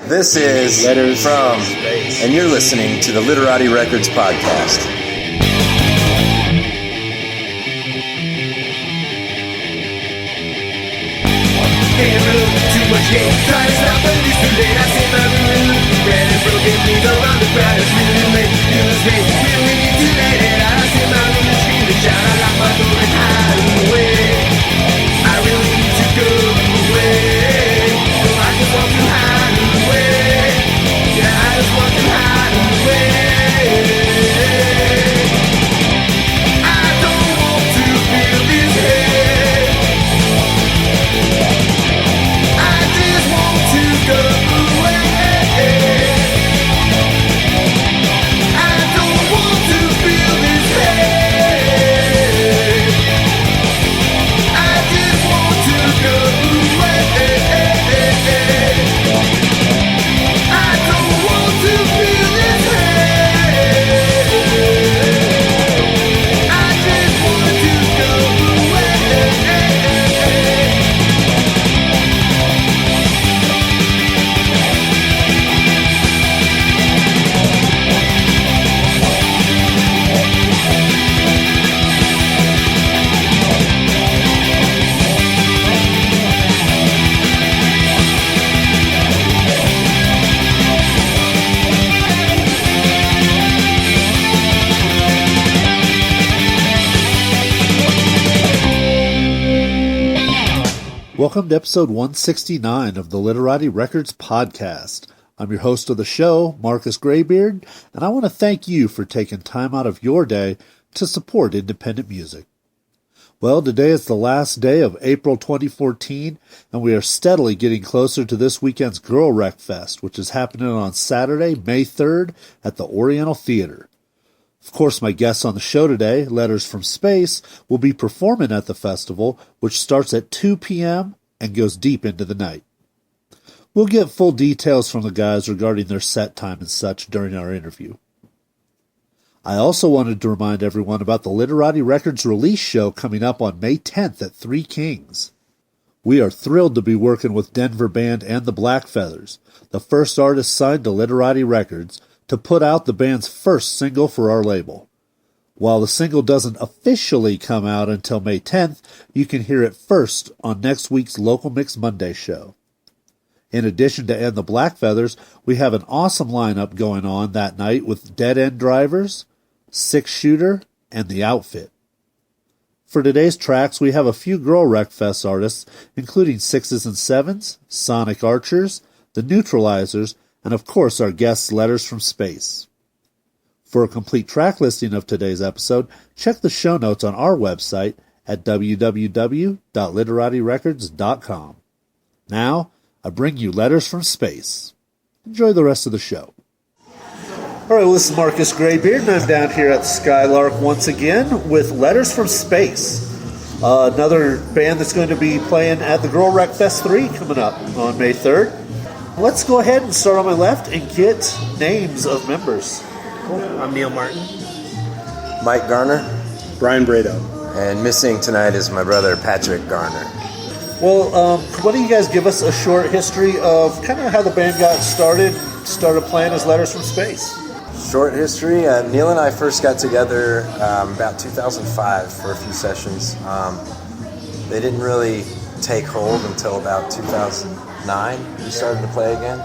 This is Letters from Space, and you're listening to the Literati Records podcast. Too much hate, trying to stop the news today. I see my mood, red and broken, leaves around the crowd. It's really late, feels late, really need to let it out. I see my room and scream and shout. I lock my door and hide away. I really need to go away. So I just want to hide away. Yeah, I just want to hide away. I don't want to feel this hate. I just want to go away. I don't want to feel this hate. I just want to go away. I don't want to feel this hate. I just want to go away. Welcome to episode 169 of the Literati Records podcast. I'm your host of the show, Marcus Graybeard, and I want to thank you for taking time out of your day to support independent music. Well, today is the last day of April 2014, and we are steadily getting closer to this weekend's Girl Rec Fest, which is happening on Saturday, May 3rd at the Oriental Theater. Of course, my guests on the show today, Letters from Space, will be performing at the festival, which starts at 2 p.m. and goes deep into the night. We'll get full details from the guys regarding their set time and such during our interview. I also wanted to remind everyone about the Literati Records release show coming up on May 10th at Three Kings. We are thrilled to be working with Denver band and the Black Feathers, the first artists signed to Literati Records, to put out the band's first single for our label. While the single doesn't officially come out until May 10th, you can hear it first on next week's Local Mix Monday show. In addition to And the Black Feathers, we have an awesome lineup going on that night with Dead End Drivers, Six Shooter, and The Outfit. For today's tracks, we have a few Girl Rec Fest artists, including Sixes and Sevens, Sonic Archers, The Neutralizers, and of course our guests' Letters from Space. For a complete track listing of today's episode, check the show notes on our website at www.literatirecords.com. Now, I bring you Letters from Space. Enjoy the rest of the show. All right, well, this is Marcus Graybeard, and I'm down here at the Skylark once again with Letters from Space, another band that's going to be playing at the Girl Rec Fest 3 coming up on May 3rd. Let's go ahead and start on my left and get names of members. Cool. I'm Neil Martin. Mike Garner. Brian Brado. And missing tonight is my brother Patrick Garner. Well, why don't you guys give us a short history of kind of how the band got started playing as Letters from Space? Short history, Neil and I first got together about 2005 for a few sessions. They didn't really take hold until about 2009. We started to play again,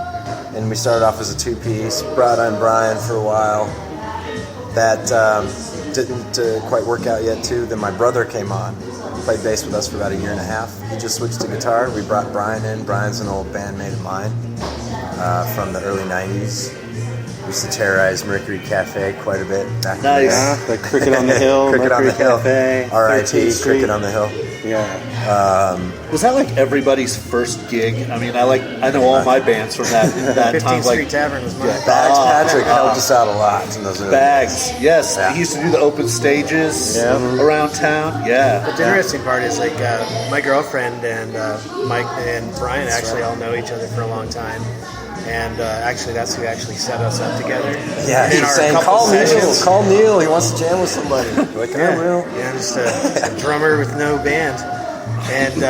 and we started off as a two-piece. Brought on Brian for a while. That didn't quite work out yet too. Then my brother came on, played bass with us for about a year and a half. He just switched to guitar. We brought Brian in. Brian's an old bandmate of mine from the early 90s. Used to terrorize Mercury Cafe quite a bit back Nice. Yeah, the Cricket on the Hill, Cricket on Mercury the Hill. Cafe, R.I.P. 13th Street. Cricket on the Hill. Yeah. Was that like everybody's first gig? I mean, I know all my bands from that 15th time. Street Like Tavern was mine. Bags Patrick helped us out a lot in those early Bags, days. yes. Yeah. He used to do the open stages Yeah. around town. Yeah. But the interesting part is like my girlfriend and Mike and Brian actually all know each other for a long time. And actually, that's who actually set us up together. Yeah, in he's our saying, couple sessions. call Neil, he wants to jam with somebody. We're like, Yeah, I will. yeah, just a drummer with no band. And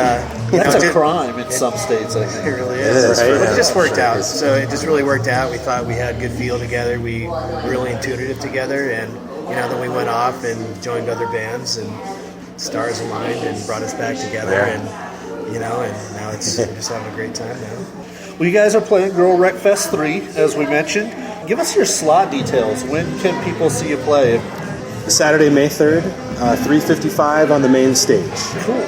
That's a crime in some states, I It think. really It is. is, But right? it just worked Sure out. is. So it just really worked out. We thought we had good feel together. We were really intuitive together, and then we went off and joined other bands, and stars aligned and brought us back together. Yeah. And and now we're just having a great time now. Well, you guys are playing Girl Wreck Fest 3, as we mentioned. Give us your slot details. When can people see you play? Saturday, May 3rd, 3:55 on the main stage. Cool.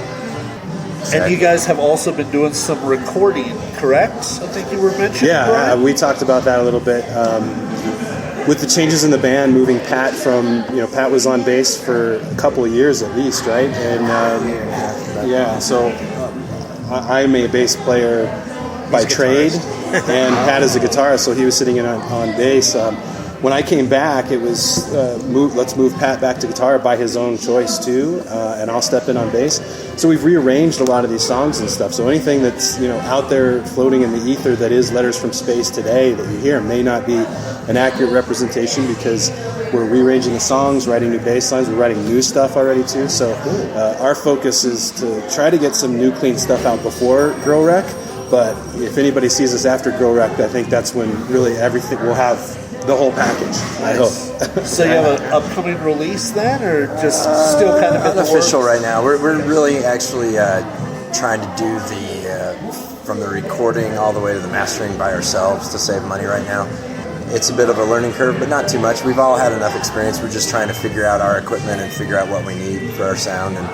And you guys have also been doing some recording, correct? I think you were mentioning. Yeah, Brian? we talked about that a little bit. With the changes in the band, moving Pat from, Pat was on bass for a couple of years at least, right? And so I'm a bass player by trade, and Pat is a guitarist, so he was sitting in on bass. When I came back, it was let's move Pat back to guitar by his own choice too, and I'll step in on bass. So we've rearranged a lot of these songs and stuff. So anything that's out there floating in the ether that is Letters from Space today that you hear may not be an accurate representation because we're rearranging the songs, writing new bass lines, we're writing new stuff already too. So our focus is to try to get some new clean stuff out before Girl Wreck. But if anybody sees us after Girl Wreck, I think that's when really everything will have the whole package. I hope. So you have an upcoming release then, or just still kind of in the unofficial works? right now. We're really actually trying to do from the recording all the way to the mastering by ourselves to save money right now. It's a bit of a learning curve, but not too much. We've all had enough experience. We're just trying to figure out our equipment and figure out what we need for our sound. And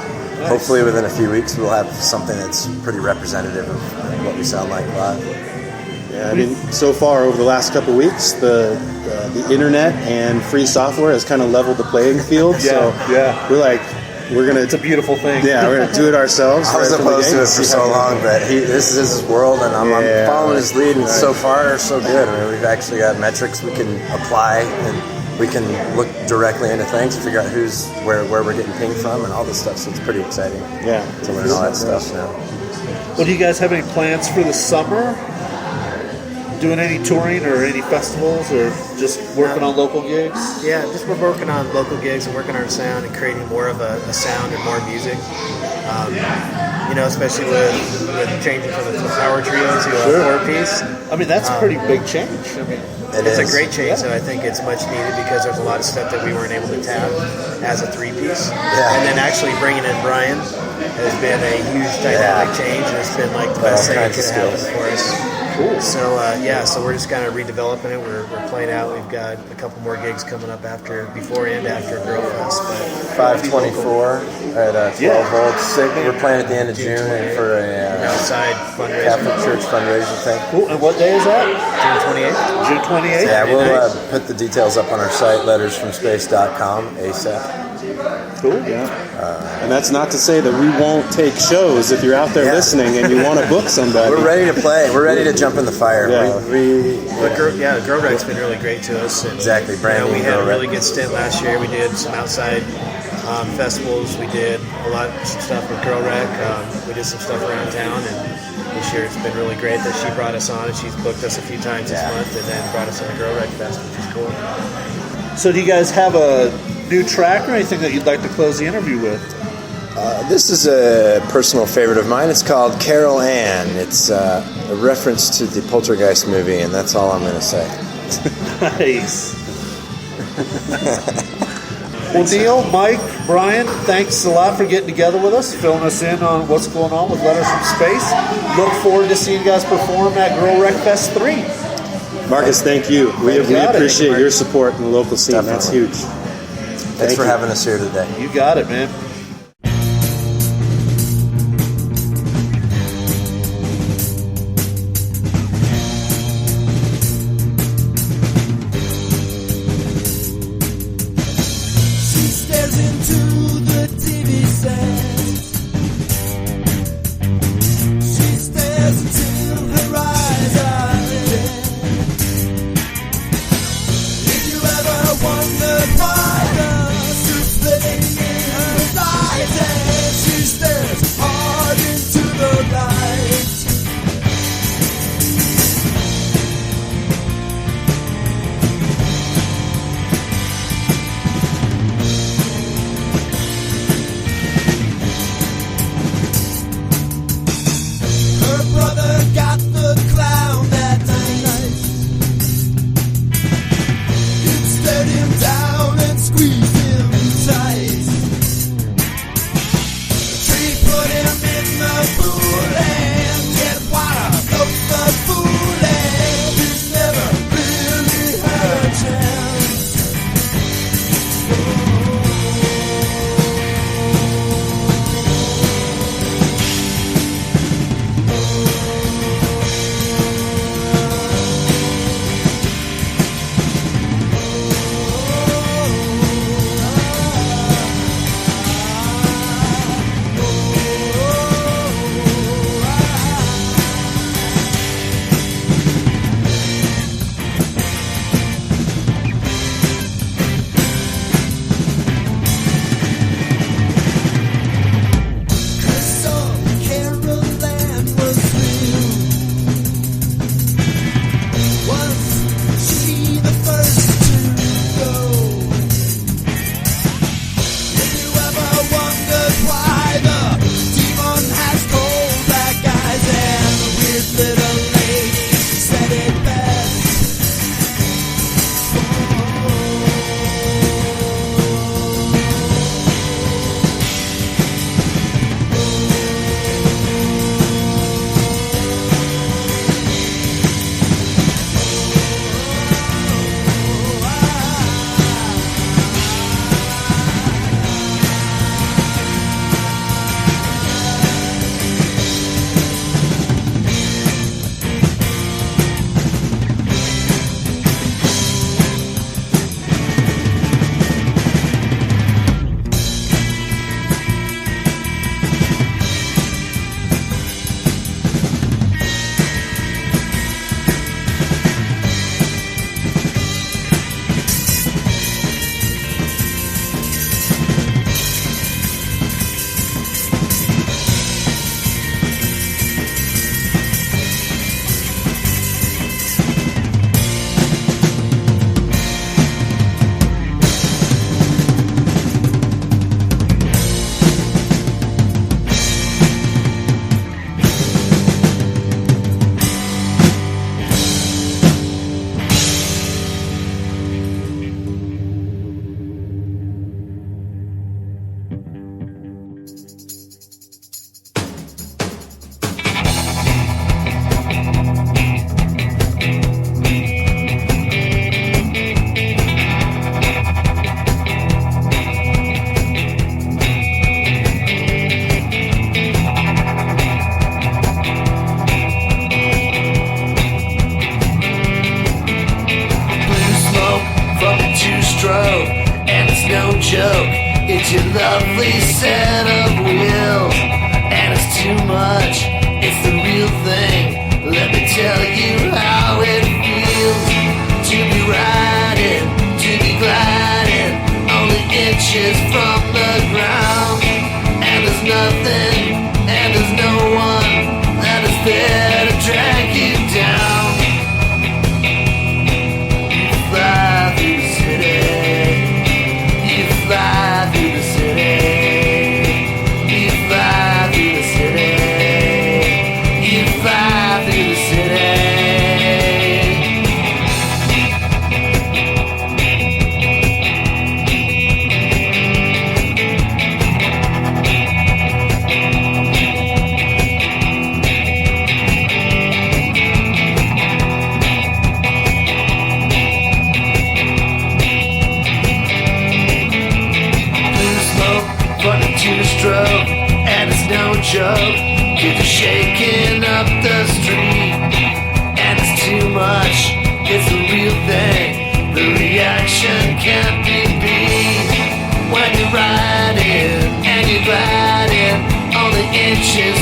hopefully within a few weeks we'll have something that's pretty representative of what we sound like live. Yeah, I mean, so far over the last couple of weeks, the internet and free software has kind of leveled the playing field. So we're gonna. It's a beautiful thing. Yeah, we're gonna do it ourselves. I was right from the opposed to gate. it for so long, but this is his world, and I'm following his lead, and so far, so good. I mean, we've actually got metrics we can apply, and we can look directly into things, figure out where we're getting pinged from, and all this stuff, so it's pretty exciting to learn all that stuff now. Well, do you guys have any plans for the summer? Doing any touring or any festivals, or just working on local gigs? Yeah, just we're working on local gigs and working on our sound and creating more of a sound and more music. Especially with changing from a power trio to a 4-piece. I mean, that's a pretty big change. I mean, it's a great change, and I think it's much needed because there's a lot of stuff that we weren't able to tap as a 3-piece. Yeah. And then actually bringing in Brian has been a huge dynamic change, and it's been like the best thing that could happen for us. Cool. So so we're just kind of redeveloping it. We're playing out. We've got a couple more gigs coming up before and after Girl Fest. But 524 at 12 volts. We're playing at the end of June for a outside fundraiser. Catholic Church fundraiser thing. cool. And what day is that? June 28th. June 28th? Yeah, we'll put the details up on our site, lettersfromspace.com, ASAP. Cool. And that's not to say that we won't take shows if you're out there listening and you want to book somebody. We're ready to play. We're ready to jump in the fire. Yeah. But Girl Wreck's been really great to us. And, Exactly, brand new we had Girl a really Wreck. good stint last year. We did some outside festivals. We did some stuff with Girl Wreck. We did some stuff around town, and this year it's been really great that she brought us on, and she's booked us a few times this month, and then brought us on the Girl Wreck Fest, which is cool. So do you guys have a new track or anything that you'd like to close the interview with? This is a personal favorite of mine. It's called Carol Ann. It's a reference to the Poltergeist movie, and that's all I'm going to say. Nice. Well, Neil, Mike, Brian, thanks a lot for getting together with us, filling us in on what's going on with Letters from Space. Look forward to seeing you guys perform at Girl Wreck Fest 3. Marcus, thank you. We got it. appreciate your support in the local scene. Definitely. That's huge. Thanks for having us here today. You got it, man. She stares into the TV set. She stares until her eyes are red. If you ever wondered why the suit's fitting in her set of wheels, and it's too much. It's the real thing. Let me tell you how it feels to be riding, to be gliding, only inches from the ground. And there's nothing, and there's no one that is there to drag you down. You fly through the city. You fly through the city. You fly through the city. You fly through the city. Blue smoke running to the stroke, and it's no joke. Kids are shaking up the street, and it's too much. It's the real thing. The reaction can't be beat when you're riding and you're gliding on the inches